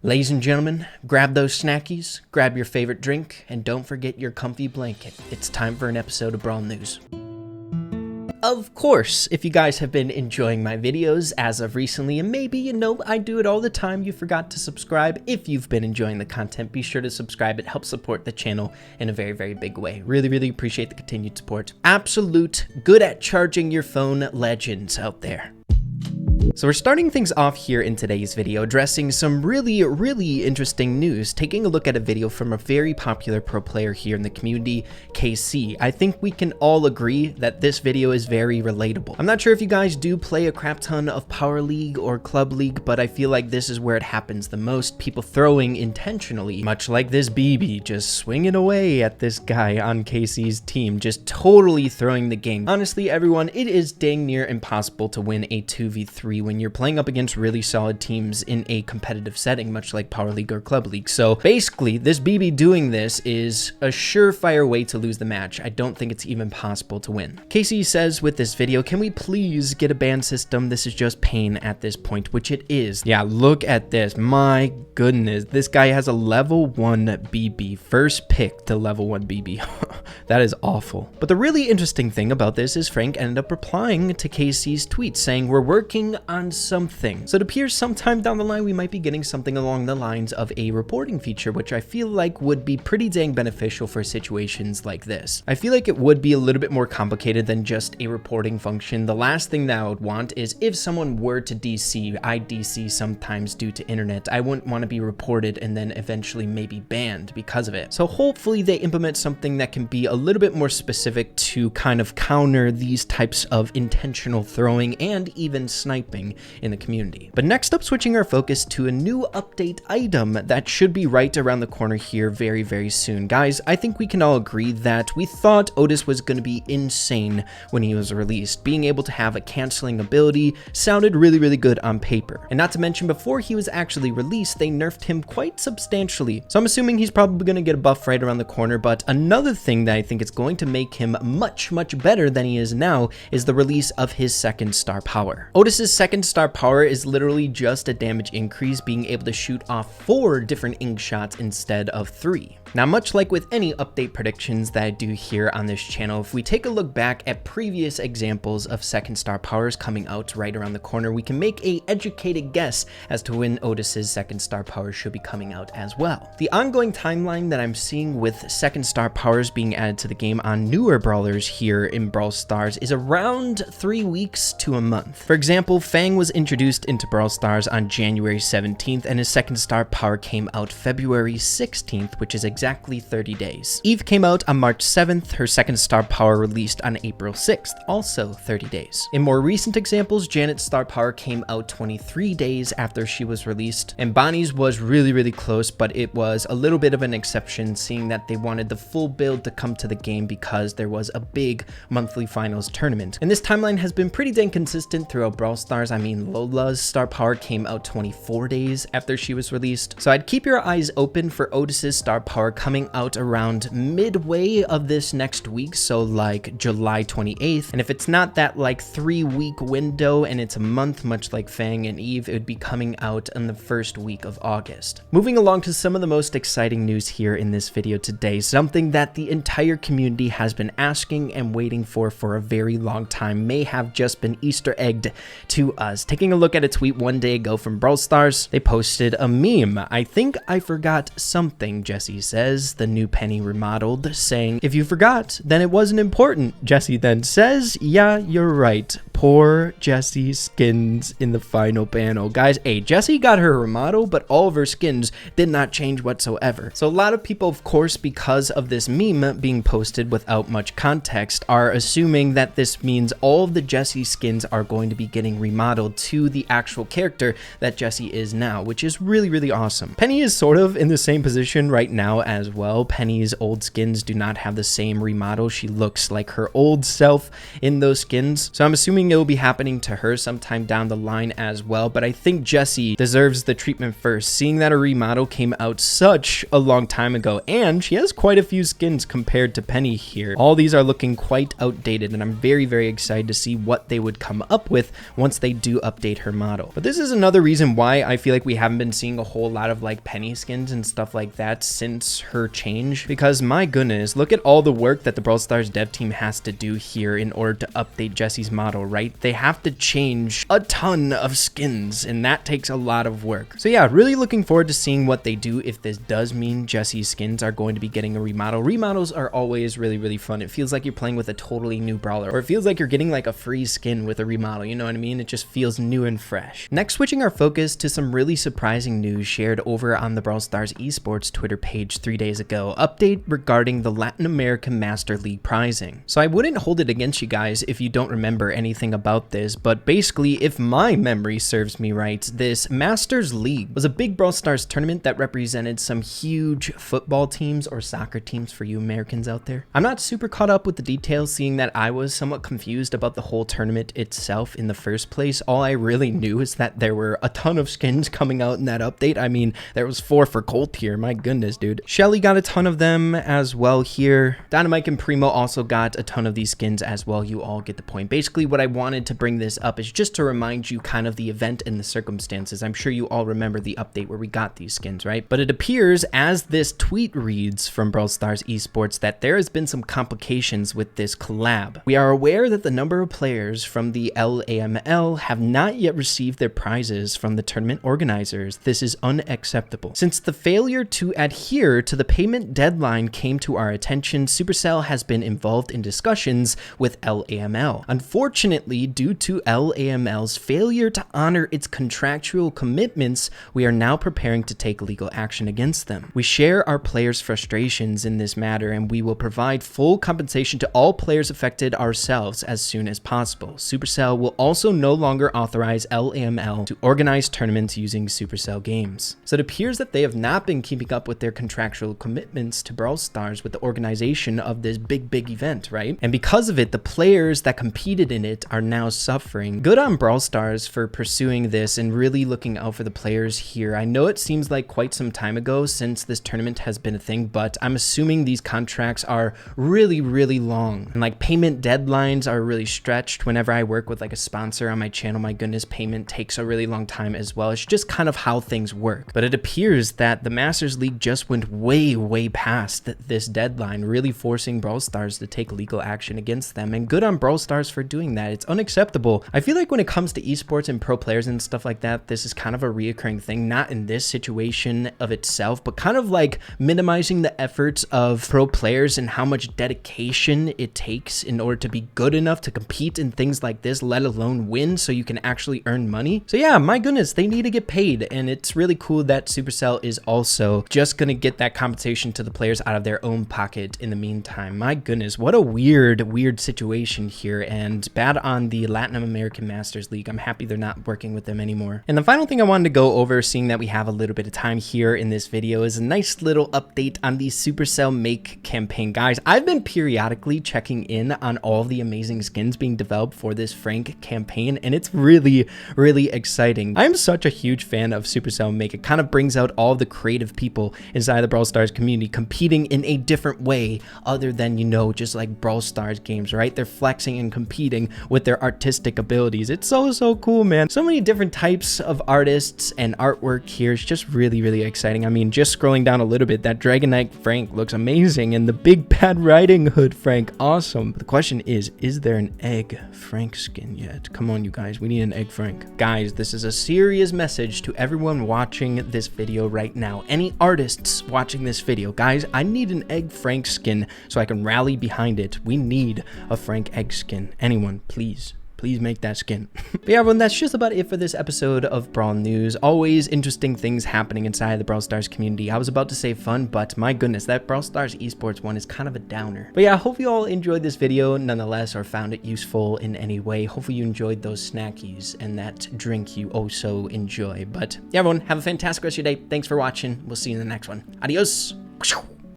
Ladies and gentlemen, grab those snackies, grab your favorite drink, and don't forget your comfy blanket. It's time for an episode of Brawl News. Of course, if you guys have been enjoying my videos as of recently, and maybe you know I do it all the time, you forgot to subscribe. If you've been enjoying the content, be sure to subscribe. It helps support the channel in a very, very big way. Really appreciate the continued support. Absolute good at charging your phone legends out there. So we're starting things off here in today's video, addressing some really interesting news, taking a look at a video from a very popular pro player here in the community, KC. I think we can all agree that this video is very relatable. I'm not sure if you guys do play a crap ton of Power League or Club League, but I feel like this is where it happens the most. People throwing intentionally, much like this BB, just swinging away at this guy on KC's team, just totally throwing the game. Honestly, everyone, it is dang near impossible to win a 2v3 when you're playing up against really solid teams in a competitive setting, much like Power League or Club League. So basically, this BB doing this is a surefire way to lose the match. I don't think it's even possible to win. Casey says with this video, can we please get a ban system? This is just pain at this point, which it is. Yeah, look at this. My goodness, this guy has a level 1 BB. First pick to level 1 BB. That is awful. But the really interesting thing about this is Frank ended up replying to Casey's tweet saying, we're working on something. So it appears sometime down the line we might be getting something along the lines of a reporting feature, which I feel like would be pretty dang beneficial for situations like this. I feel like it would be a little bit more complicated than just a reporting function. The last thing that I would want is if someone were to DC, I DC sometimes due to internet, I wouldn't want to be reported and then eventually maybe banned because of it. So hopefully they implement something that can be a little bit more specific to kind of counter these types of intentional throwing and even sniping in the community. But next up, switching our focus to a new update item that should be right around the corner here very soon. Guys, I think we can all agree that we thought Otis was going to be insane when he was released. Being able to have a canceling ability sounded really good on paper. And not to mention, before he was actually released, they nerfed him quite substantially. So I'm assuming he's probably going to get a buff right around the corner. But another thing that I think is going to make him much better than he is now is the release of his second star power. Otis's second star power is literally just a damage increase, being able to shoot off 4 different ink shots instead of 3. Now, much like with any update predictions that I do here on this channel, if we take a look back at previous examples of second star powers coming out right around the corner, we can make a educated guess as to when Otis's second star power should be coming out as well. The ongoing timeline that I'm seeing with second star powers being added to the game on newer brawlers here in Brawl Stars is around 3 weeks to a month. For example, Fang was introduced into Brawl Stars on January 17th, and his second star power came out February 16th, which is exactly 30 days. Eve came out on March 7th, her second star power released on April 6th, also 30 days. In more recent examples, Janet's star power came out 23 days after she was released, and Bonnie's was really close, but it was a little bit of an exception, seeing that they wanted the full build to come to the game because there was a big monthly finals tournament. And this timeline has been pretty dang consistent throughout Brawl Stars. I mean, Lola's star power came out 24 days after she was released. So I'd keep your eyes open for Otis's star power coming out around midway of this next week, so like July 28th. And if it's not that like 3-week window and it's a month, much like Fang and Eve, it would be coming out in the first week of August. Moving along to some of the most exciting news here in this video today, something that the entire community has been asking and waiting for a very long time, may have just been Easter egged to us. Taking a look at a tweet one day ago from Brawl Stars, they posted a meme. I think I forgot something, Jessie says, the new Penny remodeled, saying, if you forgot, then it wasn't important. Jessie then says, yeah, you're right. Poor Jessie skins in the final panel. Guys, hey, Jessie got her remodel, but all of her skins did not change whatsoever. So a lot of people, of course, because of this meme being posted without much context, are assuming that this means all of the Jessie skins are going to be getting remodeled to the actual character that Jessie is now, which is really awesome. Penny is sort of in the same position right now as well. Penny's old skins do not have the same remodel. She looks like her old self in those skins. So I'm assuming assuming it will be happening to her sometime down the line as well, but I think Jessie deserves the treatment first, seeing that her remodel came out such a long time ago, and she has quite a few skins compared to Penny here. All these are looking quite outdated, and I'm very, very excited to see what they would come up with once they do update her model. But this is another reason why I feel like we haven't been seeing a whole lot of like Penny skins and stuff like that since her change, because my goodness, look at all the work that the Brawl Stars dev team has to do here in order to update Jessie's model, right? They have to change a ton of skins, and that takes a lot of work. So yeah, really looking forward to seeing what they do if this does mean Jessie's skins are going to be getting a remodel. Remodels are always really, really fun. It feels like you're playing with a totally new brawler, or it feels like you're getting like a free skin with a remodel, you know what I mean? It just feels new and fresh. Next, switching our focus to some really surprising news shared over on the Brawl Stars Esports Twitter page 3 days ago. Update regarding the Latin American Master League prizing. So I wouldn't hold it against you guys if you don't remember anything about this, but basically, if my memory serves me right, this Masters League was a big Brawl Stars tournament that represented some huge football teams or soccer teams for you Americans out there. I'm not super caught up with the details, seeing that I was somewhat confused about the whole tournament itself in the first place. All I really knew is that there were a ton of skins coming out in that update. I mean, there was 4 for Colt here. My goodness, dude. Shelly got a ton of them as well here. Dynamite and Primo also got a ton of these skins as well. You all get the point. Basically, what I wanted to bring this up is just to remind you kind of the event and the circumstances. I'm sure you all remember the update where we got these skins, right? But it appears, as this tweet reads from Brawl Stars Esports, that there has been some complications with this collab. We are aware that the number of players from the LAML have not yet received their prizes from the tournament organizers. This is unacceptable. Since the failure to adhere to the payment deadline came to our attention, Supercell has been involved in discussions with LAML. Unfortunately, due to LAML's failure to honor its contractual commitments, we are now preparing to take legal action against them. We share our players' frustrations in this matter, and we will provide full compensation to all players affected ourselves as soon as possible. Supercell will also no longer authorize LAML to organize tournaments using Supercell games. So it appears that they have not been keeping up with their contractual commitments to Brawl Stars with the organization of this big event, right? And because of it, the players that competed in it are now suffering. Good on Brawl Stars for pursuing this and really looking out for the players here. I know it seems like quite some time ago since this tournament has been a thing, but I'm assuming these contracts are really, really long, and like payment deadlines are really stretched. Whenever I work with like a sponsor on my channel, my goodness, payment takes a really long time as well. It's just kind of how things work. But it appears that the Masters League just went way past this deadline, really forcing Brawl Stars to take legal action against them. And good on Brawl Stars for doing that. It's unacceptable. I feel like when it comes to esports and pro players and stuff like that, this is kind of a reoccurring thing, not in this situation of itself, but kind of like minimizing the efforts of pro players and how much dedication it takes in order to be good enough to compete in things like this, let alone win, so you can actually earn money. So yeah, my goodness, they need to get paid, and it's really cool that Supercell is also just gonna get that compensation to the players out of their own pocket in the meantime. My goodness, what a weird situation here, and bad on the Latin American Masters League. I'm happy they're not working with them anymore. And the final thing I wanted to go over, seeing that we have a little bit of time here in this video, is a nice little update on the Supercell Make campaign. Guys, I've been periodically checking in on all the amazing skins being developed for this Frank campaign, and it's really exciting. I'm such a huge fan of Supercell Make. It kind of brings out all the creative people inside the Brawl Stars community competing in a different way other than, you know, just like Brawl Stars games, right? They're flexing and competing with their artistic abilities. It's so cool, man. So many different types of artists and artwork here. It's just really exciting. I mean, just scrolling down a little bit, that Dragon Knight Frank looks amazing, and the Big Bad Riding Hood Frank, awesome. But the question is there an Egg Frank skin yet? Come on, you guys, we need an Egg Frank. Guys, this is a serious message to everyone watching this video right now. Any artists watching this video, guys, I need an Egg Frank skin so I can rally behind it. We need a Frank Egg skin. Anyone, please make that skin. But yeah, everyone, that's just about it for this episode of Brawl News. Always interesting things happening inside the Brawl Stars community. I was about to say fun, but my goodness, that Brawl Stars Esports one is kind of a downer. But yeah, I hope you all enjoyed this video nonetheless, or found it useful in any way. Hopefully you enjoyed those snackies and that drink you also enjoy. But yeah, everyone, have a fantastic rest of your day. Thanks for watching. We'll see you in the next one. Adios.